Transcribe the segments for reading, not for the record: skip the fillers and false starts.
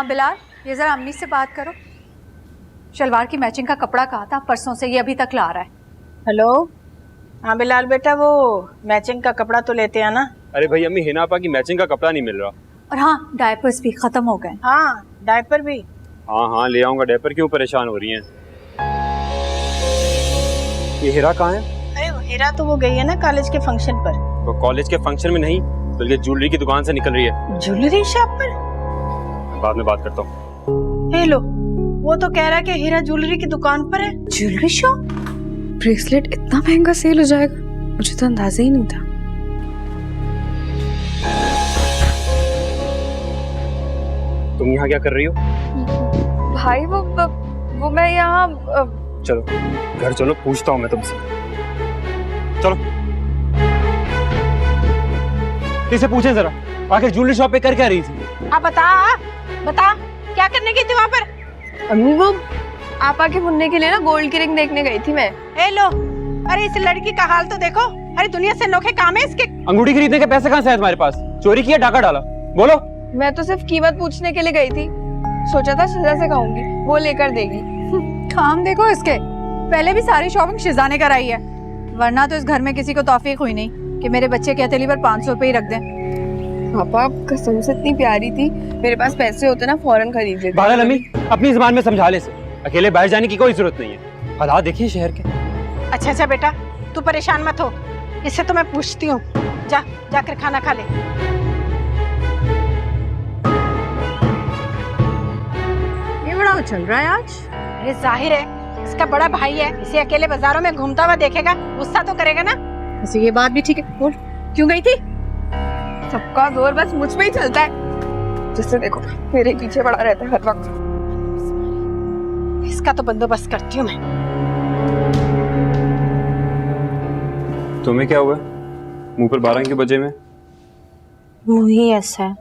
हाँ बिलाल, ये जरा अम्मी से बात करो। शलवार की मैचिंग का कपड़ा कहा था परसों से, ये अभी तक ला रहा है। हेलो। हाँ बिलाल बेटा, वो मैचिंग का कपड़ा तो लेते हैं ना। अरे भाई अम्मी, हिना आपा की मैचिंग का कपड़ा नहीं मिल रहा। और हाँ, डायपर्स भी खत्म हो गए। हाँ डायपर भी। हाँ ले आऊंगा डायपर, क्यों परेशान हो रही हैं? ये हीरा कहाँ है? अरे हीरा तो वो गई है ना कॉलेज के फंक्शन पर। वो कॉलेज के फंक्शन में नहीं बल्कि ज्वेलरी की दुकान से निकल रही है। ज्वेलरी शॉप पर? बाद में बात करता हूँ। हेलो, वो तो कह रहा है कि हीरा ज्वेलरी की दुकान पर है। Jewellery shop? ब्रेसलेट इतना महंगा सेल हो जाएगा, मुझे तो अंदाजा ही नहीं था। तुम यहाँ क्या कर रही हो? भाई वो मैं यहाँ चलो घर चलो, पूछता हूँ मैं तुमसे। चलो इसे पूछे जरा, आखिर ज्वेलरी शॉप पे कर क्या रही थी? हाँ बता क्या करने गई थी वहाँ पर? अम्मी वो आपा के मुन्ने के लिए ना गोल्ड की रिंग देखने गई थी मैं। हेलो, अरे इस लड़की का हाल तो देखो। अरे दुनिया से अनोखे काम है इसके। अंगूठी खरीदने के पैसे कहाँ से है तुम्हारे पास? चोरी किया, डाका डाला? बोलो। मैं तो सिर्फ कीमत पूछने के लिए गई थी, सोचा था शिजा से कहूंगी, वो लेकर देगी। काम देखो इसके, पहले भी सारी शॉपिंग शिजा ने कराई है, वरना तो इस घर में किसी को तौफीक हुई नहीं कि मेरे बच्चे के हथेली पर 500 रुपए ही रख दें। पापा कसम से इतनी प्यारी थी, मेरे पास पैसे होते ना फौरन खरीद लेते। पागल अम्मी, अपनी जुबान में समझा ले से, अकेले बाहर जाने की कोई जरूरत नहीं है। हालात देखिए शहर के। अच्छा बेटा, तू परेशान मत हो, इससे तो मैं पूछती हूँ। जाकर खाना खा ले। ये बड़ा उछल रहा है आज। अरे जाहिर है इसका बड़ा भाई है, इसे अकेले बाजारों में घूमता हुआ देखेगा, गुस्सा तो करेगा ना। वैसे ये बात भी ठीक है, बोल क्यों गई थी? सबका जोर बस मुझ पे ही चलता है, जिससे देखो मेरे पीछे पड़ा रहता है हर वक्त। इसका तो बंदोबस्त करती हूँ मैं। तुम्हें क्या हुआ मुंह पर 12 के बजे में? मुंह ही ऐसा है।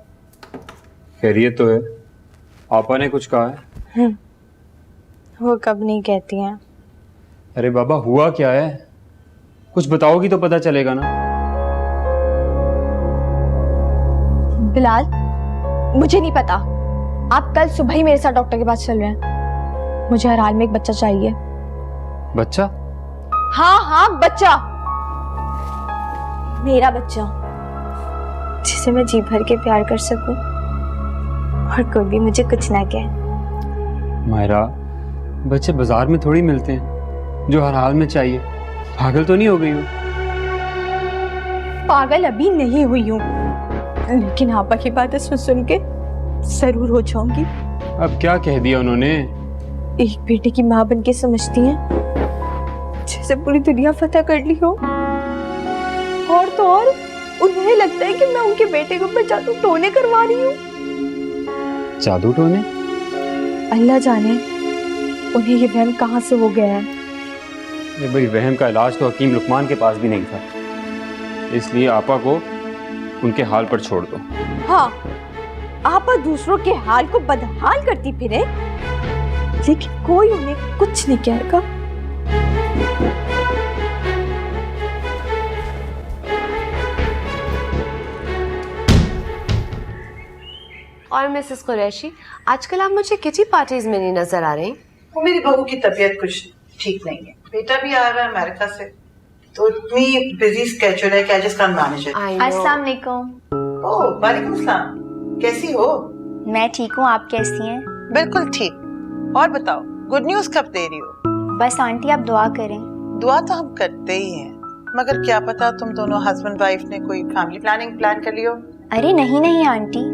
खैरियत तो है? आपा ने कुछ कहा है? वो कब नहीं कहती हैं। अरे बाबा हुआ क्या है, कुछ बताओगी तो पता चलेगा ना। बिलाल, मुझे नहीं पता, आप कल सुबह ही मेरे साथ डॉक्टर के पास चल रहे हैं। मुझे हर हाल में एक बच्चा चाहिए। बच्चा? हाँ बच्चा, मेरा बच्चा, जिसे मैं जी भर के प्यार कर सकूं और कोई भी मुझे कुछ ना कहे। मायरा, बच्चे बाजार में थोड़ी मिलते हैं जो हर हाल में चाहिए। पागल तो नहीं हो गई हो? पागल अभी नहीं हुई हूँ, लेकिन आपा की बातें सुन के जरूर हो जाऊंगी। अब क्या कह दिया उन्होंने? एक बेटे की माँ बनके समझती हैं जैसे पूरी दुनिया फतह कर ली हो, और तो और उन्हें लगता है कि मैं उनके बेटे के ऊपर जादू टोने करवा रही हूँ। जादू टोने? अल्लाह जाने उन्हें ये वहम कहाँ से हो गया है। भाई वहम का इलाज तो हकीम लुकमान के पास भी नहीं था, इसलिए आपा को उनके हाल पर छोड़ दो। हाँ, आपा दूसरों के हाल को बदहाल करती फिरे, लेकिन कोई उन्हें कुछ नहीं कहेगा। और मिसेस कुरैशी, आजकल आप मुझे किटी पार्टीज में नहीं नजर आ रही। वो मेरी बहू की तबीयत कुछ ठीक नहीं है, बेटा भी आया हुआ है अमेरिका से, तो इतनी बिजी स्केड्यूल है कि I just can't manage it. अस्सलाम वालेकुम। ओह वालेकुम सलाम, कैसी हो? मैं ठीक हूँ, आप कैसी हैं? बिल्कुल ठीक। और बताओ, गुड न्यूज कब दे रही हो? बस आंटी आप दुआ करें। दुआ तो हम करते ही हैं, मगर क्या पता तुम दोनों हस्बैंड वाइफ ने कोई फैमिली प्लानिंग प्लान कर लियो। अरे नहीं आंटी,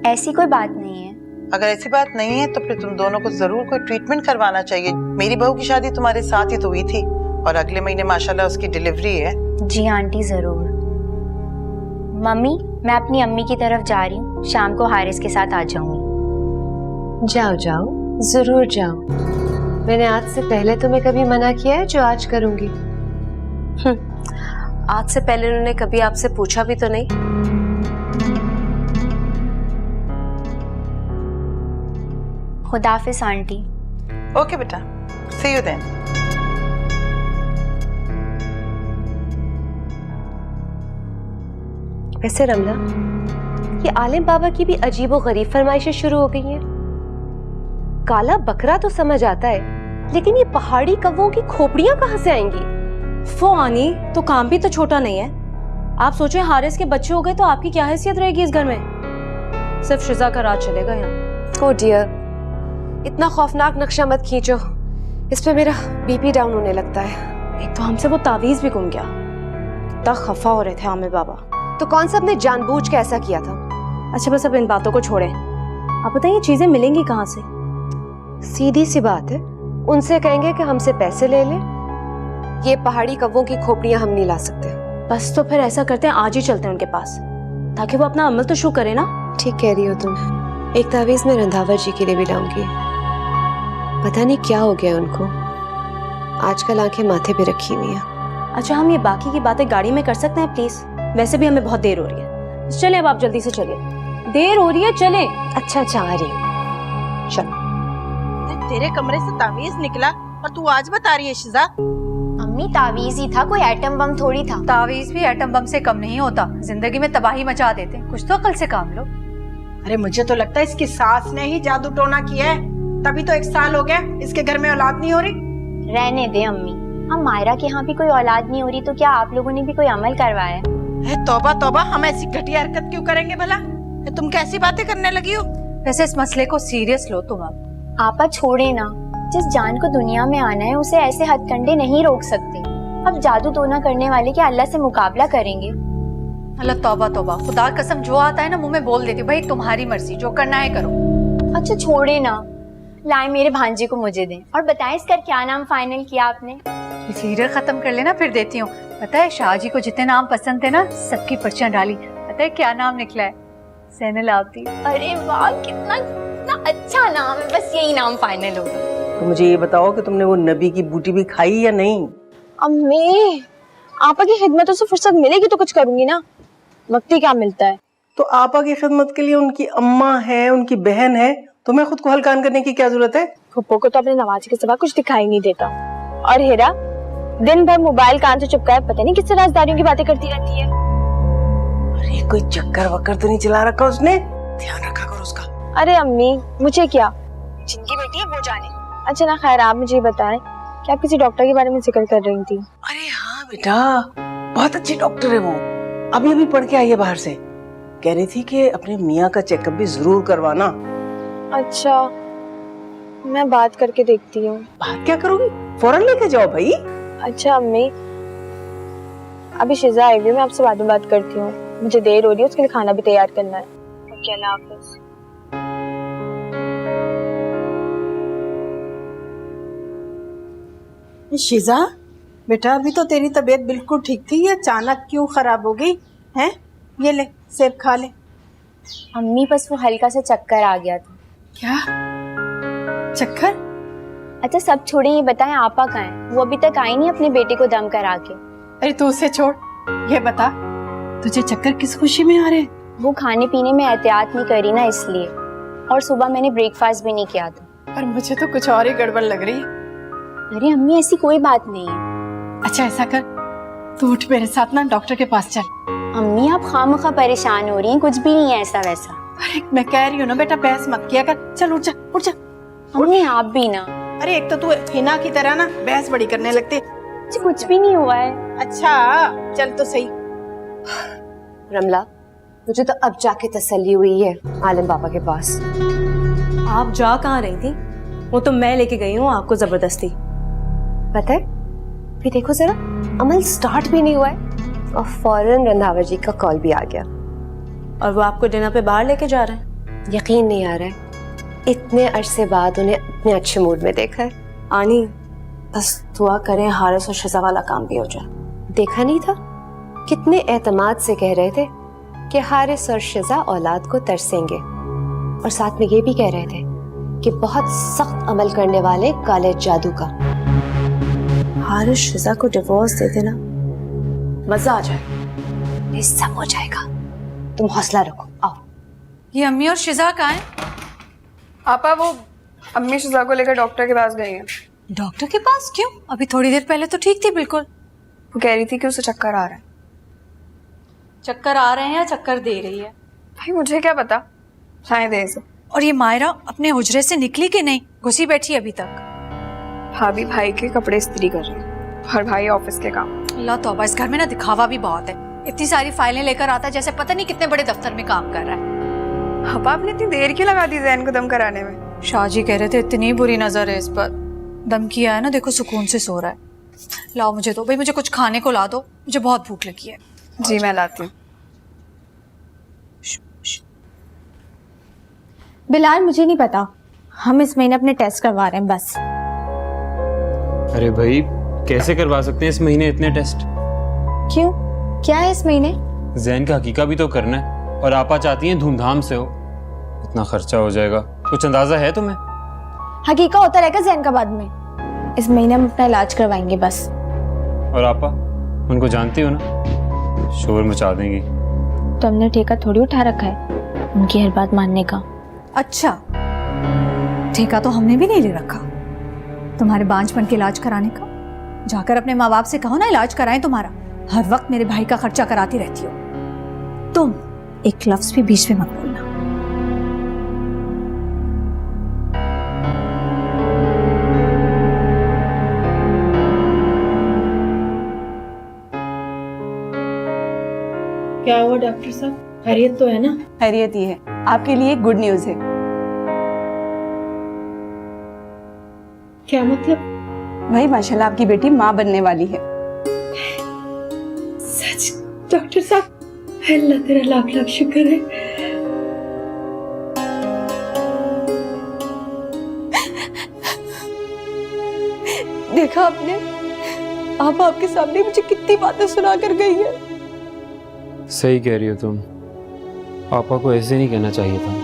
ऐसी कोई बात नहीं है। अगर ऐसी बात नहीं है तो फिर तुम दोनों को जरूर कोई ट्रीटमेंट करवाना चाहिए। मेरी बहू की शादी तुम्हारे साथ ही तो हुई थी और अगले महीने माशाल्लाह उसकी डिलीवरी है। जी आंटी जरूर। मम्मी, मैं अपनी अम्मी की तरफ जा रही हूँ, शाम को हारिस के साथ आ जाऊंगी। जाओ जरूर जाओ। मैंने आज से पहले तुम्हें कभी मना किया है जो आज करूंगी? आज से पहले उन्होंने कभी आपसे पूछा भी तो नहीं। खुदाफिज आंटी। ओके बेटा, सी यू देन। वैसे रमला, ये आलिम बाबा की भी अजीबो गरीब फरमाइशें शुरू हो गई हैं। काला बकरा तो समझ आता है, लेकिन ये पहाड़ी कौवों की खोपड़ियां कहाँ से आएंगी? वो आनी तो काम भी तो छोटा नहीं है। आप सोचें हारिस के बच्चे हो गए तो आपकी क्या हैसियत रहेगी इस घर में? सिर्फ शिजा का राज चलेगा यहाँ। ओह डियर, इतना खौफनाक नक्शा मत खींचो, इस पे मेरा बीपी डाउन होने लगता है। एक तो हमसे वो तावीज भी गुम गया, इतना खफा हो रहे थे आमिर बाबा। तो कौन सा आपने जानबूझ के ऐसा किया था? अच्छा बस अब इन बातों को छोड़ें, आप बताइए ये चीजें मिलेंगी कहाँ से? सीधी सी बात है, उनसे कहेंगे कि हमसे पैसे ले ले। ये पहाड़ी कौवों की खोपड़ियां हम नहीं ला सकते। बस तो फिर ऐसा करते हैं, आज ही चलते हैं उनके पास, ताकि वो अपना अमल तो शुरू करे ना। ठीक कह रही हो तुम। एक तावीज मैं रंधावा जी के लिए भी लाऊंगी। पता नहीं क्या हो गया उनको, आजकल आंखें माथे पे रखी हुई हैं। अच्छा हम ये बाकी की बातें गाड़ी में कर सकते हैं प्लीज? वैसे भी हमें बहुत देर हो रही है। चले अब आप जल्दी से चलिए, देर हो रही है, चले। अच्छा आ रही हूँ, चलो। तेरे कमरे से तावीज निकला और तू आज बता रही है शिजा? अम्मी तावीज ही था, कोई एटम बम थोड़ी था। तावीज भी एटम बम से कम नहीं होता, जिंदगी में तबाही मचा देते। कुछ तो अकल से काम लो। अरे मुझे तो लगता है इसकी सास ने ही जादू टोना किया है, तभी तो 1 साल हो गया इसके घर में औलाद नहीं हो रही। रहने दे अम्मी, हम मायरा के यहाँ भी कोई औलाद नहीं हो रही तो क्या आप लोगों ने भी कोई अमल करवाया है? तौबा तौबा, हम ऐसी घटिया हरकत क्यों करेंगे भला? तुम कैसी बातें करने लगी हो? वैसे इस मसले को सीरियस लो तुम अब। आपा छोड़े ना, जिस जान को दुनिया में आना है उसे ऐसे हथकंडे नहीं रोक सकते। अब जादू टोना करने वाले के अल्लाह से मुकाबला करेंगे। अल्लाह तौबा तौबा, खुदा कसम जो आता है ना मुंह में बोल देती, भाई तुम्हारी मर्जी, जो करना है करो। अच्छा छोड़े ना, लाए मेरे भांजे को मुझे दें और बताएं इसका क्या नाम फाइनल किया आपने? ये सीरियल खत्म कर लेना फिर देती हूँ। पता है शाहजी को जितने नाम पसंद थे ना, सबकी पर्चियां डाली। पता है क्या नाम निकला है? सैनल आबदी। अरे वाह, कितना अच्छा नाम है, बस यही नाम फाइनल होगा। तो मुझे ये बताओ कि तुमने वो नबी की बूटी भी खाई या नहीं? अम्मी आपा की खिदमतों से फुर्सत मिलेगी तो कुछ करूंगी ना, वक्त ही क्या मिलता है। तो आपा की खिदमत के लिए उनकी अम्मा है, उनकी बहन है, तुम्हें खुद को हल्कान करने की क्या जरूरत है? फुप्पो को तो अपने नवाजी के सिवा कुछ दिखाई नहीं देता। और हेरा दिन भर मोबाइल कान से चिपका है, पता नहीं किससे राजदारियों की बातें करती रहती है। अरे कोई चक्कर वक्कर तो नहीं चला रखा उसने? ध्यान रखा करो उसका। अरे अम्मी मुझे क्या, जिनकी बेटी है वो जाने। अच्छा ना खैर, आप मुझे बताएं कि आप किसी डॉक्टर के बारे में जिक्र कर रही थी। अरे हाँ बेटा, बहुत अच्छी डॉक्टर है वो, अभी अभी पढ़ के आई है बाहर से। कह रही थी कि अपने मियाँ का चेकअप भी जरूर करवाना। अच्छा मैं बात करके देखती हूँ। बात क्या करोगी? फौरन लेके जाओ भाई। अच्छा अम्मी, अभी शिजा आई हुई है, मैं आपसे बाद में बात करती हूँ, मुझे देर हो रही है, उसके लिए खाना भी तैयार करना है। ओके अल्लाह हाफिज। शिजा बेटा, अभी तो तेरी तबीयत बिल्कुल ठीक थी, ये अचानक क्यों खराब हो गई है? ये ले सेब खा ले। अम्मी बस वो हल्का सा चक्कर आ गया था। क्या चक्कर? अच्छा सब छोड़े, ये बताएं आपा कहाँ हैं? वो अभी तक आई नहीं अपने बेटे को दम करा के। अरे तू उसे छोड़, ये बता तुझे चक्कर किस खुशी में आ रहे? वो खाने पीने में एहतियात नहीं करी ना इसलिए, और सुबह मैंने ब्रेकफास्ट भी नहीं किया था। पर मुझे तो कुछ और ही गड़बड़ लग रही है। अरे अम्मी ऐसी कोई बात नहीं है। अच्छा ऐसा कर, तू उठ मेरे साथ ना डॉक्टर के पास चल। अम्मी आप खामखा परेशान हो रही हैं, कुछ भी नहीं है ऐसा वैसा। अरे मैं कह रही हूँ ना बेटा, बहस मत किया कर, चल उठ जा उठ जा। अम्मी आप भी ना। अरे एक तो तू हिना की तरह ना बहस बड़ी करने लगती। कुछ भी नहीं हुआ है। अच्छा चल तो सही। रमला, मुझे तो अब जाके तसल्ली हुई है आलिम बाबा के पास। आप जा कहाँ रही थी? वो तो मैं लेके गई हूँ आपको जबरदस्ती। पता है, फिर देखो जरा, अमल स्टार्ट भी नहीं हुआ है और फौरन रंधावा जी का कॉल भी आ गया। और वो आपको डिनर पे बाहर लेके जा रहे हैं? यकीन नहीं आ रहा है, इतने अरसे बाद उन्हें इतने अच्छे मूड में देखा है। आनी बस दुआ करें हारिस और शिजा वाला काम भी हो जाए। देखा नहीं था कितने एतमाद से कह रहे थे कि हारिस और शिजा औलाद को तरसेंगे, और साथ में ये भी कह रहे थे कि बहुत सख्त अमल करने वाले काले जादू का। हारिस शिजा को डिवोर्स दे देना, मजा आ जाए। ये सब हो जाएगा, तुम हौसला रखो। आओ। ये अम्मी और शिजा कहाँ हैं? आपा वो अम्मी शिजा को लेकर डॉक्टर के पास गई हैं। डॉक्टर के पास क्यों? अभी थोड़ी देर पहले तो ठीक थी बिल्कुल। वो कह रही थी कि उसे चक्कर आ रहा है। चक्कर आ रहे हैं या चक्कर दे रही है? भाई मुझे क्या पता, शायद ऐसे। और ये मायरा अपने हुजरे से निकली कि नहीं? घुसी बैठी अभी तक। भाभी भाई के कपड़े इस्त्री कर रहे हैं और भाई ऑफिस के काम। अल्लाह तौबा, इस घर में ना दिखावा भी बहुत है। इतनी सारी फाइलें लेकर आता है जैसे पता नहीं कितने बड़े दफ्तर में काम कर रहा है। अब आपने इतनी देर क्यों लगा दी जैन को दम कराने में? शाहजी कह रहे थे इतनी बुरी नजर है इस पर। दम किया है ना, देखो सुकून से सो रहा है। लाओ मुझे दो भाई, मुझे कुछ खाने को ला दो, मुझे बहुत भूख लगी है। जी मैं लाती हूँ। बिलाल मुझे नहीं पता, हम इस महीने अपने टेस्ट करवा रहे हैं बस। अरे भाई कैसे करवा सकते हैं इस महीने इतने टेस्ट? क्यों, क्या है इस महीने? जैन का हकीका भी तो करना है और आपा चाहती हैं धूमधाम से हो। इतना खर्चा हो जाएगा, कुछ अंदाजा है तुम्हें? हकीका होता रहेगा जैन का बाद में। इस महीने हम अपना इलाज करवाएंगे बस। और आपा उनको जानती हो ना, शोर मचा देंगी। तो हमने ठेका थोड़ी उठा रखा है उनकी हर बात मानने का। अच्छा, ठेका तो हमने भी नहीं ले रखा तुम्हारे बांझपन के इलाज कराने का। जाकर अपने माँ बाप से कहो ना इलाज कराएं तुम्हारा। हर वक्त मेरे भाई का खर्चा कराती रहती हो तुम। एक लफ्ज भी बीच में मत बोलना। क्या हुआ डॉक्टर साहब, खैरियत तो है ना? खैरियत ही है, आपके लिए गुड न्यूज है। क्या मतलब? वही माशाल्लाह आपकी बेटी माँ बनने वाली है। सच? डॉक्टर साहब अल्लाह तेरा लाख लाख शुक्र है। देखा आपने, आप आपके सामने मुझे कितनी बातें सुना कर गई है। सही कह रही हो तुम, आपा को ऐसे नहीं कहना चाहिए था।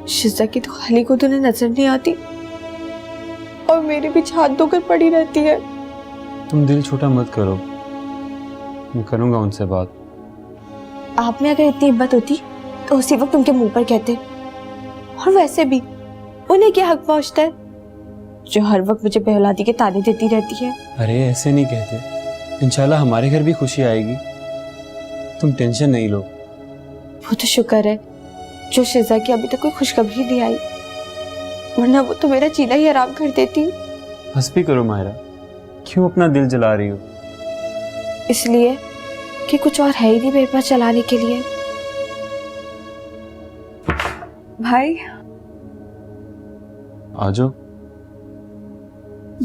शिजा की तो खाली को तुम्हें नजर नहीं आती और मेरे पीछे हाथ धोकर पड़ी रहती है। तुम दिल छोटा मत करो, मैं करूंगा उनसे बात। आप में अगर इतनी हिम्मत होती तो उसी वक्त उनके मुंह पर कहते। और वैसे भी उन्हें क्या हक पहुंचता है जो हर वक्त मुझे बेऔलादी के ताने देती रहती है। अरे ऐसे नहीं कहते, इंशाल्लाह हमारे घर भी खुशी आएगी, तुम टेंशन नहीं लो। वो तो शुक्र है जो शिजा की अभी तक कोई खुशखबरी नहीं आई, वरना वो तो मेरा जीना ही हराम कर देती। बस भी करो मायरा, क्यों अपना दिल जला रही हो? इसलिए कि कुछ और है ही नहीं मेरे पास चलाने के लिए। भाई आ जाओ।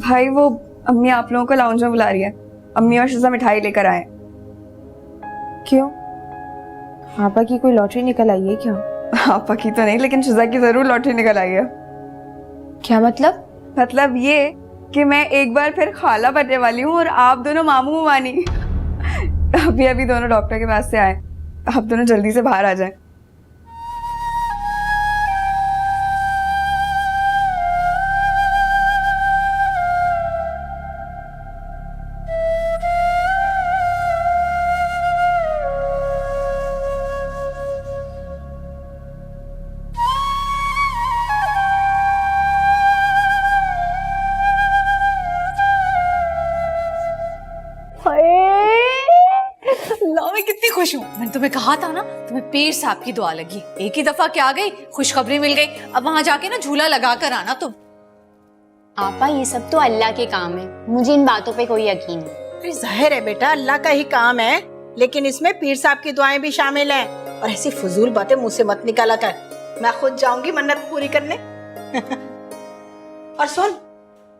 भाई वो अम्मी आप लोगों को लाउंज में बुला रही है। अम्मी और शिजा मिठाई लेकर आए। क्यों, आपा की कोई लॉटरी निकल आई है क्या? आपा की तो नहीं, लेकिन शिजा की जरूर लॉटरी निकल आई है। क्या मतलब? मतलब ये कि मैं एक बार फिर खाला बनने वाली हूँ और आप दोनों मामू मानी। अभी अभी दोनों डॉक्टर के पास से आए, आप दोनों जल्दी से बाहर आ जाएं। मैं कितनी खुश हूँ। मैंने तुम्हें कहा था ना, तुम्हें पीर साहब की दुआ लगी। एक ही दफा क्या आ गई, खुशखबरी मिल गई। अब वहां जाके ना झूला लगा कर आना तुम। आपा ये सब तो अल्लाह के काम है, मुझे इन बातों पे कोई यकीन नहीं। अरे जाहिर है बेटा अल्लाह का ही काम है, लेकिन इसमें पीर साहब की दुआएं भी शामिल हैं। और ऐसी फजूल बातें मुंह से मत निकाला कर, मैं खुद जाऊंगी मन्नत पूरी करने। और सुन,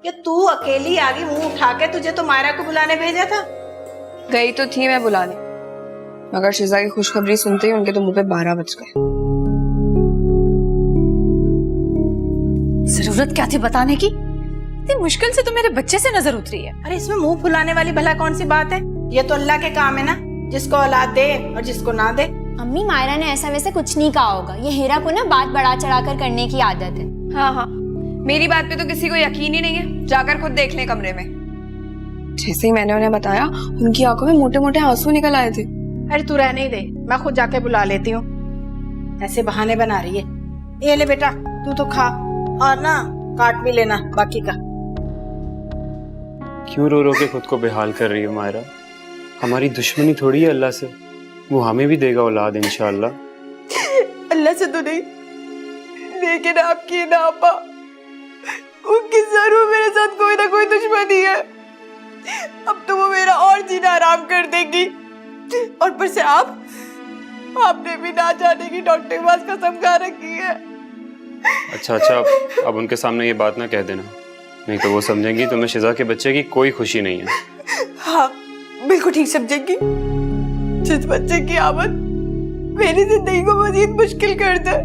ये तू अकेली आ गई मुंह उठा के, तुझे तो मायरा को बुलाने भेजा था। गई तो थी मैं बुलाने, मगर शिजा की खुशखबरी सुनते ही उनके तो मुंह पे 12 बज गए। जरूरत क्या थी बताने की? इतनी मुश्किल से तो मेरे बच्चे से नजर उतरी है। अरे इसमें मुंह फुलाने वाली भला कौन सी बात है? ये तो अल्लाह के काम है ना, जिसको औलाद दे और जिसको ना दे। अम्मी मायरा ने ऐसा वैसे कुछ नहीं कहा होगा, ये हीरा को ना बात बढ़ा चढ़ाकर करने की आदत है। हाँ हाँ, मेरी बात पे तो किसी को यकीन ही नहीं है, जाकर खुद देख लें कमरे में। जैसे ही मैंने उन्हें बताया, उनकी आंखों में मोटे मोटे आंसू निकल आए थे। अरे तू रहने ही दे, मैं खुद जाके बुला लेती हूँ। ऐसे बहाने बना रही है। ये ले बेटा, तू तो खा और ना काट भी लेना बाकी का। क्यों रो रो के खुद को बेहाल कर रही हो मायरा? हमारी दुश्मनी थोड़ी है अल्लाह से, वो हमें भी देगा औलाद इंशाअल्लाह। अल्लाह से तो नहीं, लेकिन आपकी ना आपा, उनकी जरूर मेरे साथ कोई ना कोई दुश्मनी है। अब तो वो मेरा और जीना आराम कर देगी। और पर से आपने भी ना जाने की डॉक्टर के पास कसम खा रखी है। अच्छा, अब उनके सामने ये बात ना कह देना, नहीं तो वो समझेंगी तुम्हें शिजा के बच्चे की कोई खुशी नहीं है। हाँ, बिल्कुल ठीक समझेंगी। जिस बच्चे की आमद मेरी जिंदगी को मजीद मुश्किल कर दे,